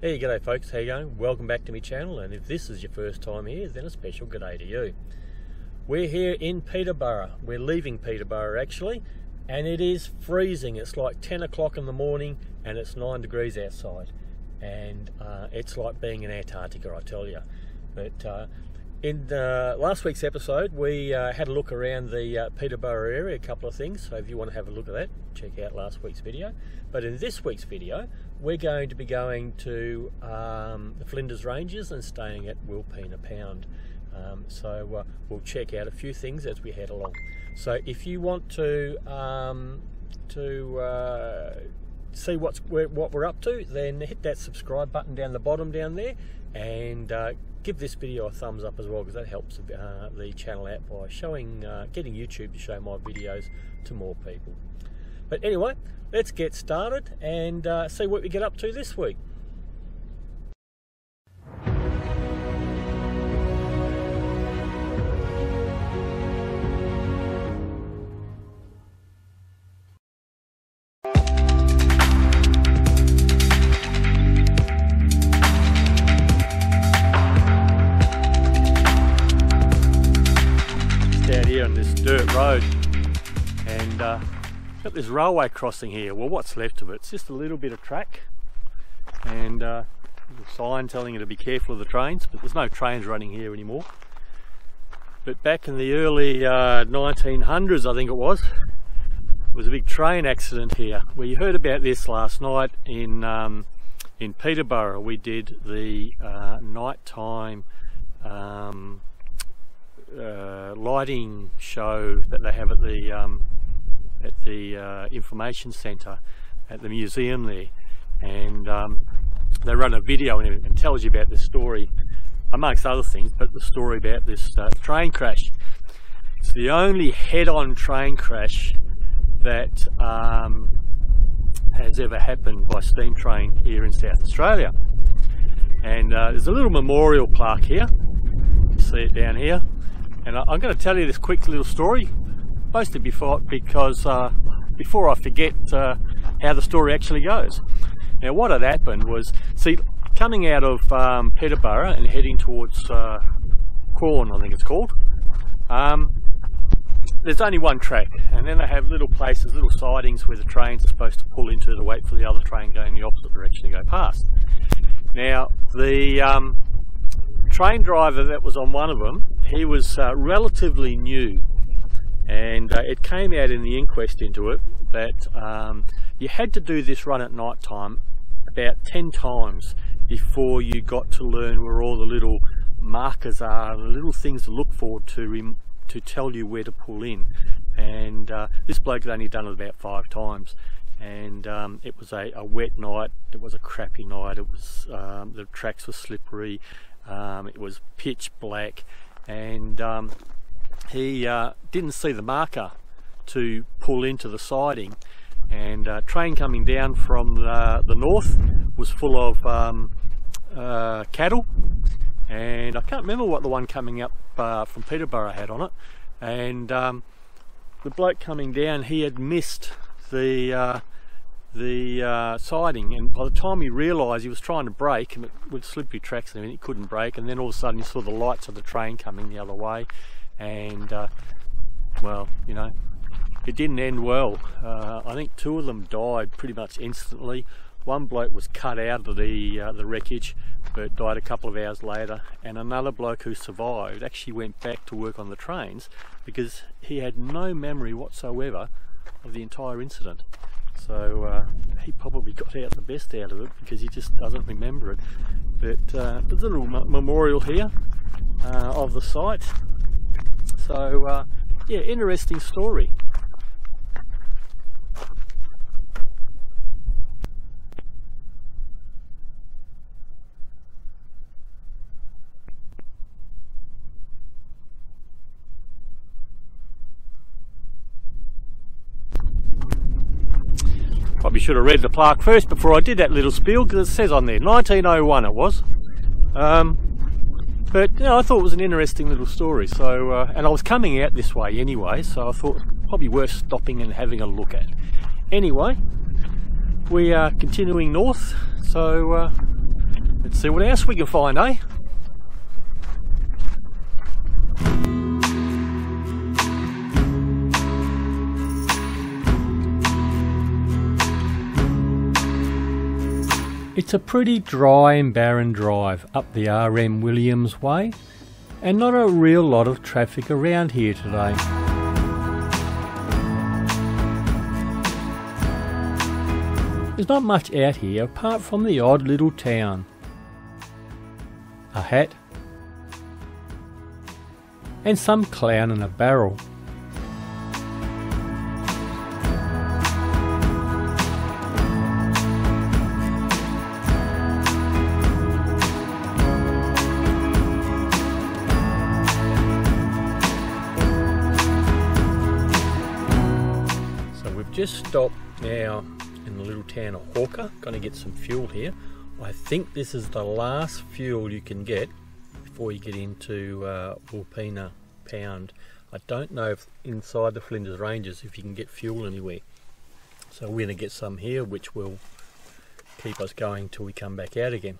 Hey, g'day folks, how you going? Welcome back to my channel, and if this is your first time here, then a special g'day to you. We're here in Peterborough. We're leaving Peterborough actually, and it is freezing. It's like 10 o'clock in the morning and it's 9 degrees outside, and it's like being in Antarctica, I tell you. But in last week's episode we had a look around the Peterborough area, a couple of things, so if you want to have a look at that, check out last week's video. But in this week's video we're going to be going to the Flinders Rangers and staying at Wilpena Pound. So we'll check out a few things as we head along. So if you want to see what we're up to, then hit that subscribe button down the bottom down there, and give this video a thumbs up as well, because that helps the channel out by getting YouTube to show my videos to more people. But anyway, let's get started and see what we get up to this week. Down here on this dirt road, and got this railway crossing here. Well, what's left of it, it's just a little bit of track, and a sign telling you to be careful of the trains, but there's no trains running here anymore. But back in the early 1900s, I think it was, there was a big train accident here. Well, you heard about this last night in Peterborough. We did the nighttime lighting show that they have at the information centre at the museum there, and they run a video and tells you about this story amongst other things, but the story about this train crash. It's the only head-on train crash that has ever happened by steam train here in South Australia, and there's a little memorial plaque here. You see it down here. And I'm going to tell you this quick little story, mostly before I forget how the story actually goes. Now, what had happened was, see, coming out of Peterborough and heading towards Corn, I think it's called, there's only one track, and then they have little places, little sidings where the trains are supposed to pull into to wait for the other train going the opposite direction to go past. Now, the train driver that was on one of them, he was relatively new, and it came out in the inquest into it that you had to do this run at night time about 10 times before you got to learn where all the little markers are, the little things to look forward to tell you where to pull in. And this bloke had only done it about 5 times, and it was a wet night, it was a crappy night, it was the tracks were slippery, it was pitch black, and he didn't see the marker to pull into the siding, and a train coming down from the north was full of cattle, and I can't remember what the one coming up from Peterborough had on it, and the bloke coming down, he had missed the siding, and by the time he realised, he was trying to brake, and with slippery tracks and he couldn't brake, and then all of a sudden you saw the lights of the train coming the other way, and well, you know, it didn't end well. I think 2 of them died pretty much instantly. One bloke was cut out of the wreckage, but died a couple of hours later, and another bloke who survived actually went back to work on the trains because he had no memory whatsoever of the entire incident. So he probably got out the best out of it because he just doesn't remember it. But there's a little memorial here of the site. So yeah, interesting story. Probably should have read the plaque first before I did that little spiel, because it says on there 1901 it was. But you know, I thought it was an interesting little story. So and I was coming out this way anyway, so I thought probably worth stopping and having a look at. Anyway, we are continuing north, so Let's see what else we can find, eh? It's a pretty dry and barren drive up the RM Williams Way, and not a real lot of traffic around here today. There's not much out here apart from the odd little town, a hat, and some clown in a barrel. Just stopped now in the little town of Hawker. Going to get some fuel here. I think this is the last fuel you can get before you get into Wilpena Pound. I don't know if inside the Flinders Rangers if you can get fuel anywhere. So we're going to get some here, which will keep us going till we come back out again.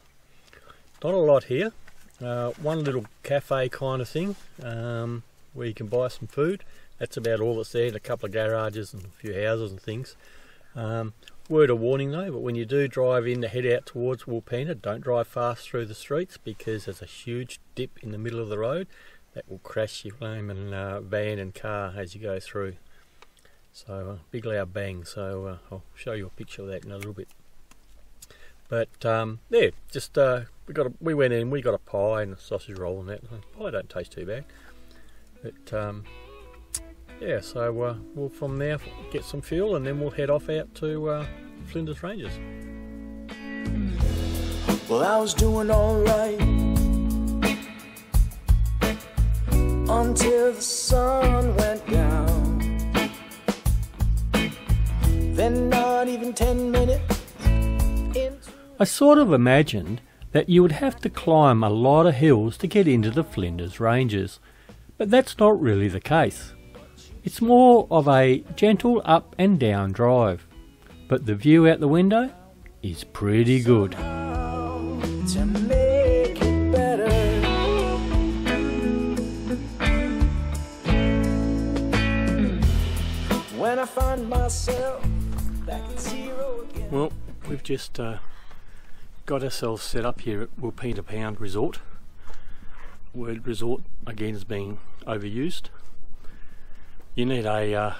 Not a lot here. One little cafe kind of thing where you can buy some food. That's about all that's there, and a couple of garages and a few houses and things. Word of warning though, but when you do drive in to head out towards Wilpena, don't drive fast through the streets because there's a huge dip in the middle of the road that will crash your flaming van and car as you go through. So big loud bang, so I'll show you a picture of that in a little bit. But yeah, just we went in, we got a pie and a sausage roll and that. Pie don't taste too bad. But yeah, so we'll from there get some fuel and then we'll head off out to Flinders Rangers. Well, I was doing alright until the sun went down. Then not even 10 minutes into... I sort of imagined that you would have to climb a lot of hills to get into the Flinders Rangers, but that's not really the case. It's more of a gentle up and down drive, but the view out the window is pretty good. To make it better. When I find myself back at zero again. Well, we've just got ourselves set up here at Wilpena Pound Resort. Word resort again is being overused. You need a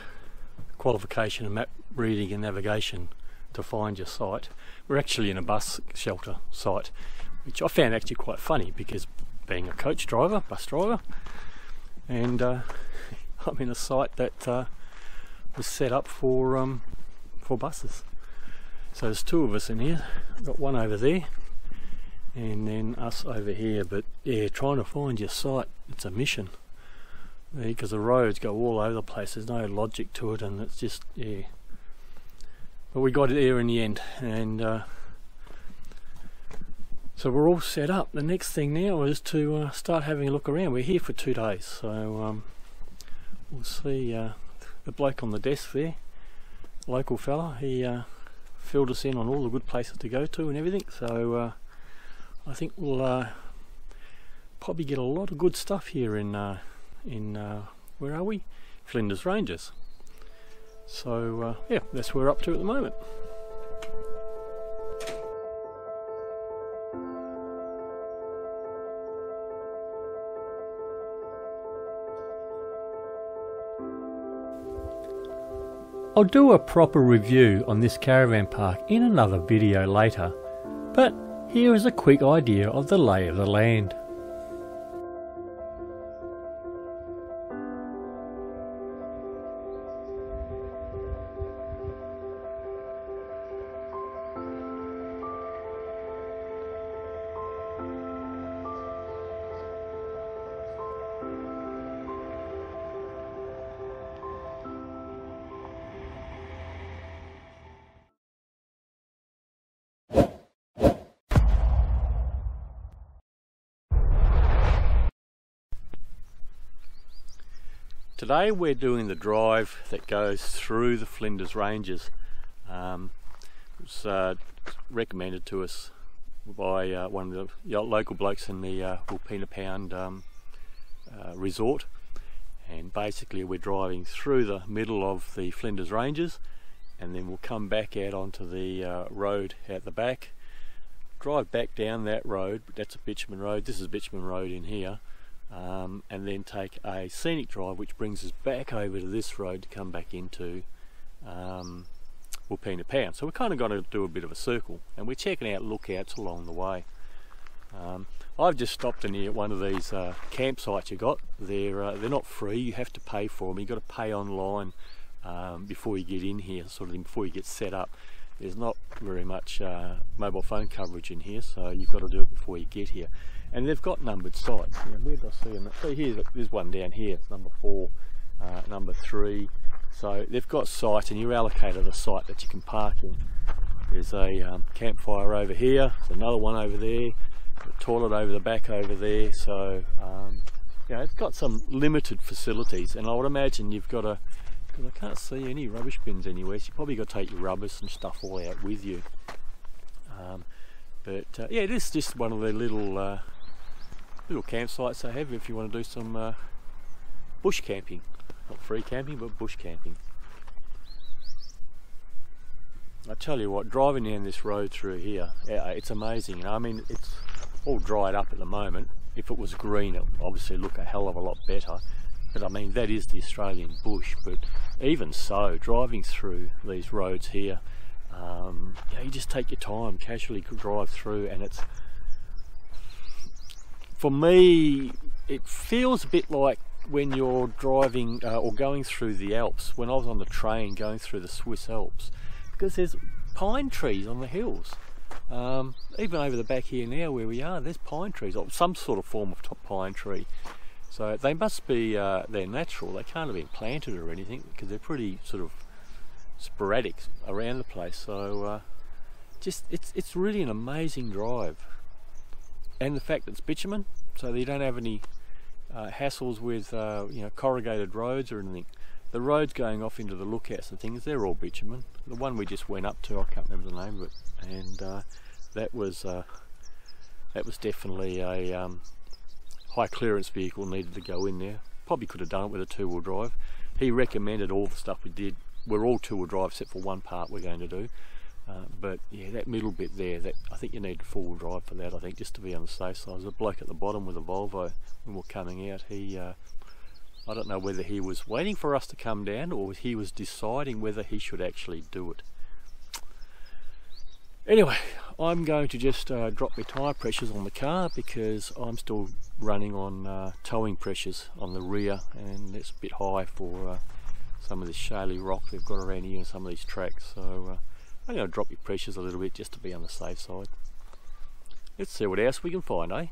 qualification in map reading and navigation to find your site. We're actually in a bus shelter site, which I found actually quite funny because being a coach driver, bus driver, and I'm in a site that was set up for buses. So there's two of us in here. I've got one over there and then us over here, but yeah, trying to find your site, it's a mission. Because the roads go all over the place, there's no logic to it, and it's just, yeah. But we got it there in the end, and so we're all set up. The next thing now is to start having a look around. We're here for 2 days, so we'll see the bloke on the desk there, local fella, he filled us in on all the good places to go to and everything, so I think we'll probably get a lot of good stuff here in where are we? Flinders Rangers. So yeah, that's what we're up to at the moment. I'll do a proper review on this caravan park in another video later, but here is a quick idea of the lay of the land. Today we're doing the drive that goes through the Flinders Ranges. It was recommended to us by one of the local blokes in the Wilpena Pound resort, and basically we're driving through the middle of the Flinders Rangers, and then we'll come back out onto the road out the back, drive back down that road. That's a bitumen road, this is bitumen road in here, and then take a scenic drive which brings us back over to this road to come back into Wilpena Pound. So we're kind of going to do a bit of a circle, and we're checking out lookouts along the way. I've just stopped in here at one of these campsites you got. They're not free, you have to pay for them. You've got to pay online before you get in here, sort of thing, before you get set up. There's not very much mobile phone coverage in here, so you've got to do it before you get here. And they've got numbered sites. Where did I see them? So there's one down here, number 4, number 3. So they've got sites, and you're allocated a site that you can park in. There's a campfire over here, there's another one over there, the toilet over the back over there. So you know, it's got some limited facilities, and I would imagine you've got to, because I can't see any rubbish bins anywhere, so you probably got to take your rubbish and stuff all out with you. Yeah, it is just one of the little campsites they have if you want to do some bush camping. Not free camping, but bush camping. I tell you what, driving down this road through here, it's amazing. You know, I mean, it's all dried up at the moment. If it was green, it would obviously look a hell of a lot better. But I mean, that is the Australian bush. But even so, driving through these roads here, you just take your time, casually drive through, and it's, for me, it feels a bit like when you're driving or going through the Alps, when I was on the train going through the Swiss Alps, because there's pine trees on the hills. Even over the back here now where we are, there's pine trees, or some sort of form of pine tree. So they must be, they're natural, they can't have been planted or anything, because they're pretty sort of sporadic around the place. So just it's really an amazing drive. And the fact that it's bitumen, so that you don't have any hassles with you know, corrugated roads or anything. The roads going off into the lookouts and things, they're all bitumen. The one we just went up to, I can't remember the name of it, and that was definitely a high clearance vehicle, needed to go in there. Probably could have done it with a 2-wheel drive. He recommended all the stuff we did. We're all 2-wheel drive except for one part we're going to do. But yeah, that middle bit there, that I think you need 4-wheel drive for that, I think, just to be on the safe side. There's a bloke at the bottom with a Volvo when we're coming out. He, I don't know whether he was waiting for us to come down or he was deciding whether he should actually do it. Anyway, I'm going to just drop my tyre pressures on the car, because I'm still running on towing pressures on the rear, and it's a bit high for some of this shaly rock they've got around here and some of these tracks. So I'm going to drop your pressures a little bit just to be on the safe side. Let's see what else we can find, eh?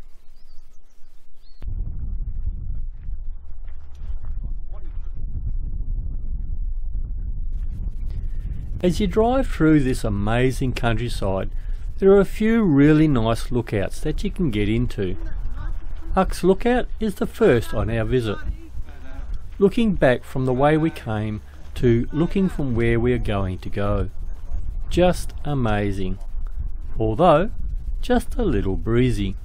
As you drive through this amazing countryside, there are a few really nice lookouts that you can get into. Huck's Lookout is the first on our visit. Looking back from the way we came to looking from where we are going to go. Just amazing, although just a little breezy.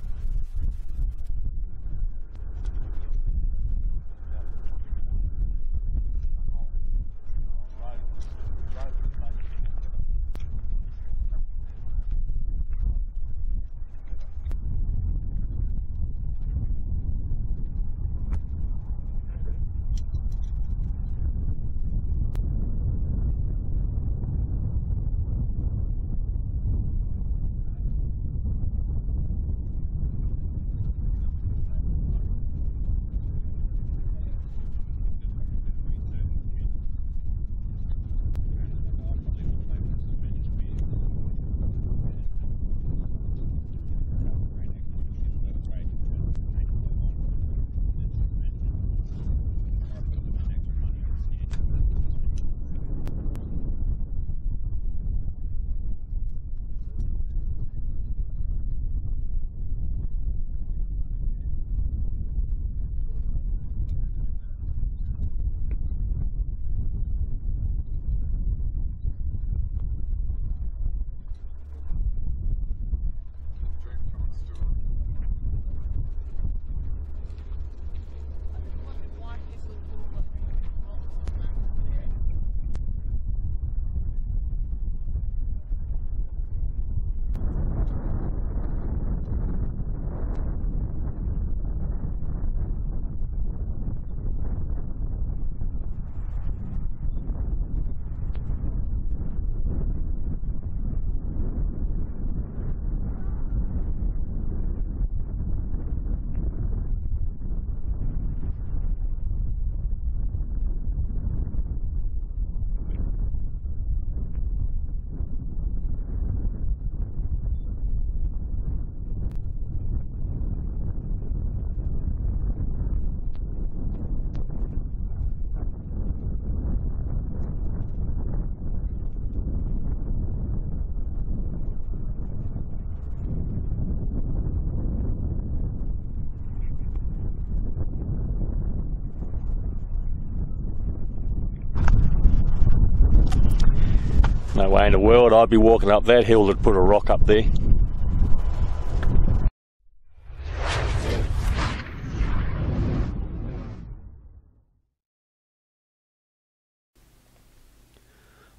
world I'd be walking up that hill that put a rock up there.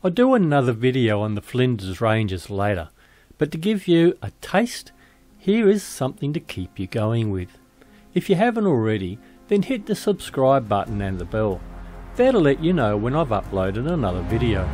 I'll do another video on the Flinders Rangers later, but to give you a taste, here is something to keep you going with. If you haven't already, then hit the subscribe button and the bell. That'll let you know when I've uploaded another video.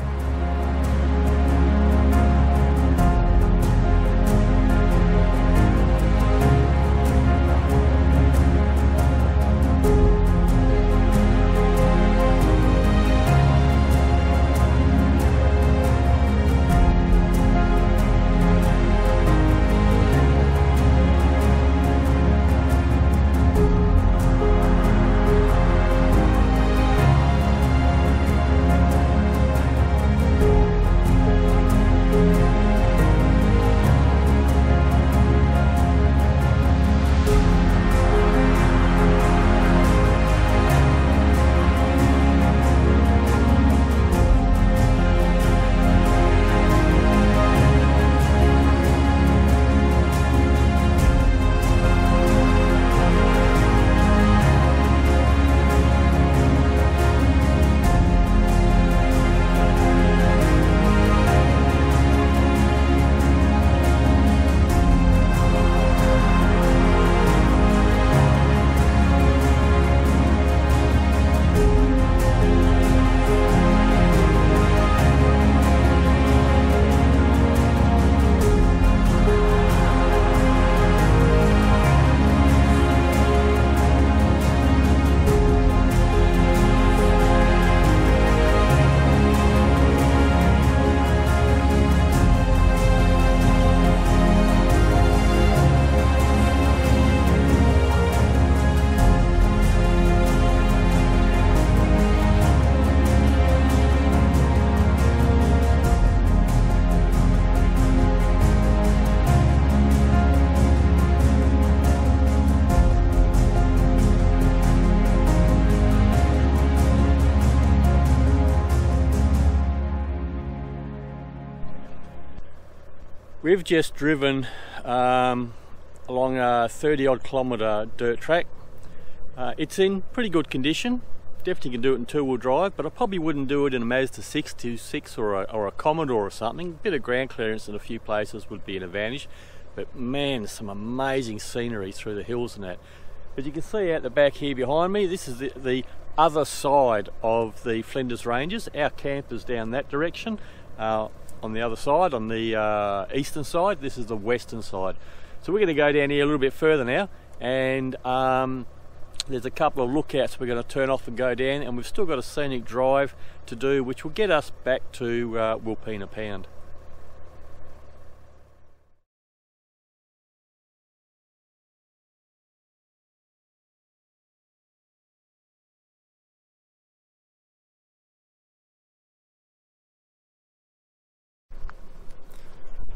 We've just driven along a 30-odd kilometre dirt track. It's in pretty good condition. Definitely can do it in two-wheel drive, but I probably wouldn't do it in a Mazda 626 or a Commodore or something. A bit of ground clearance in a few places would be an advantage, but man, some amazing scenery through the hills and that. But you can see out the back here behind me, this is the other side of the Flinders Rangers. Our camp is down that direction. On the other side, on the eastern side, this is the western side. So we're going to go down here a little bit further now, and there's a couple of lookouts we're going to turn off and go down, and we've still got a scenic drive to do which will get us back to Wilpena Pound.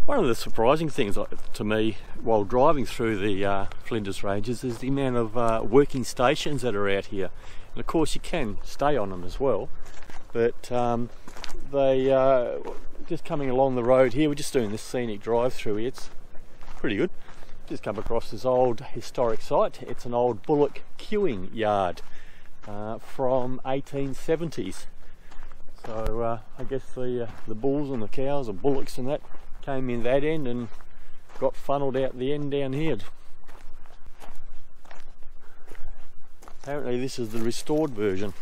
One of the surprising things to me while driving through the Flinders Ranges is the amount of working stations that are out here. And of course you can stay on them as well, but they just coming along the road here, we're just doing this scenic drive through here. It's pretty good. Just come across this old historic site. It's an old bullock queuing yard from 1870s. So I guess the bulls and the cows and bullocks and that came in that end and got funneled out the end down here. Apparently this is the restored version.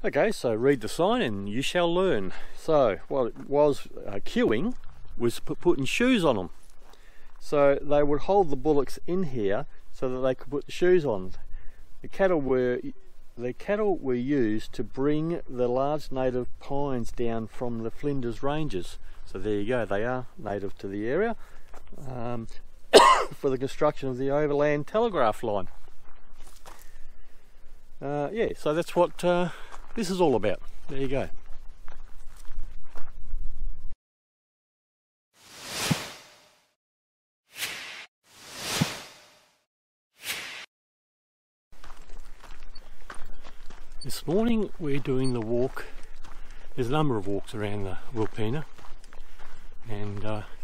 Okay, so read the sign and you shall learn. So what it was queuing was putting shoes on them. So they would hold the bullocks in here so that they could put the shoes on. The cattle were used to bring the large native pines down from the Flinders Rangers. So there you go, they are native to the area for the construction of the overland telegraph line. Yeah, so that's what this is all about. There you go. This morning we're doing the walk. There's a number of walks around the Wilpena, and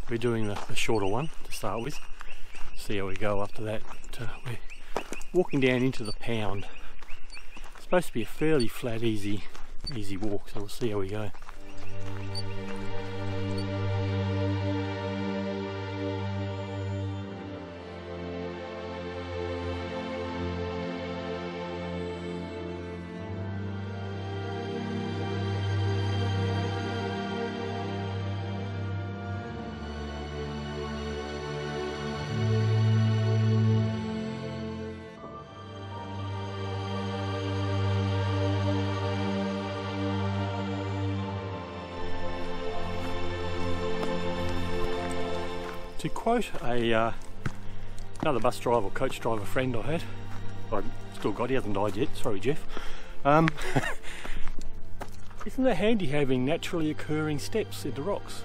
we're doing the shorter one to start with. See how we go after that. We're walking down into the pound. It's supposed to be a fairly flat, easy walk, so we'll see how we go. To quote another bus driver, coach driver friend I had, I've still got, he hasn't died yet, sorry Jeff. Isn't it handy having naturally occurring steps into rocks?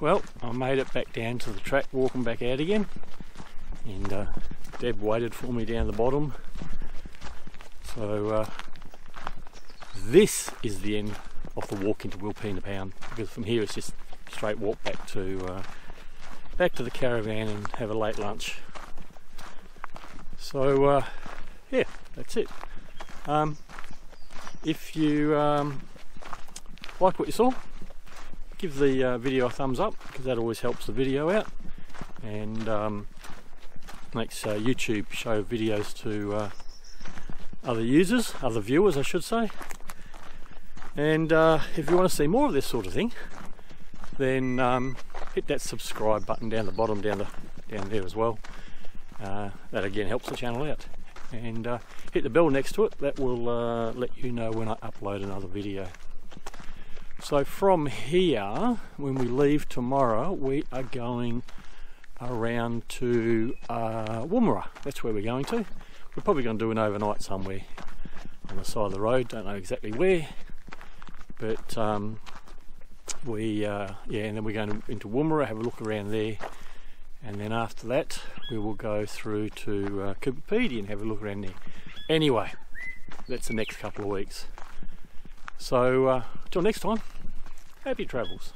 Well, I made it back down to the track, walking back out again, and Deb waited for me down the bottom. So this is the end of the walk into Wilpena Pound, because from here it's just straight walk back to the caravan and have a late lunch. So yeah, that's it. If you like what you saw, give the video a thumbs up, because that always helps the video out and makes YouTube show videos to other users, other viewers I should say. And if you want to see more of this sort of thing, then hit that subscribe button down the bottom, down there as well. That again helps the channel out. And hit the bell next to it, that will let you know when I upload another video. So from here, when we leave tomorrow, we are going around to Wilpena. That's where we're going to. We're probably going to do an overnight somewhere on the side of the road, don't know exactly where, but yeah, and then we're going into Wilpena, have a look around there, and then after that we will go through to Cooperpedy and have a look around there. Anyway, that's the next couple of weeks. So till next time, happy travels.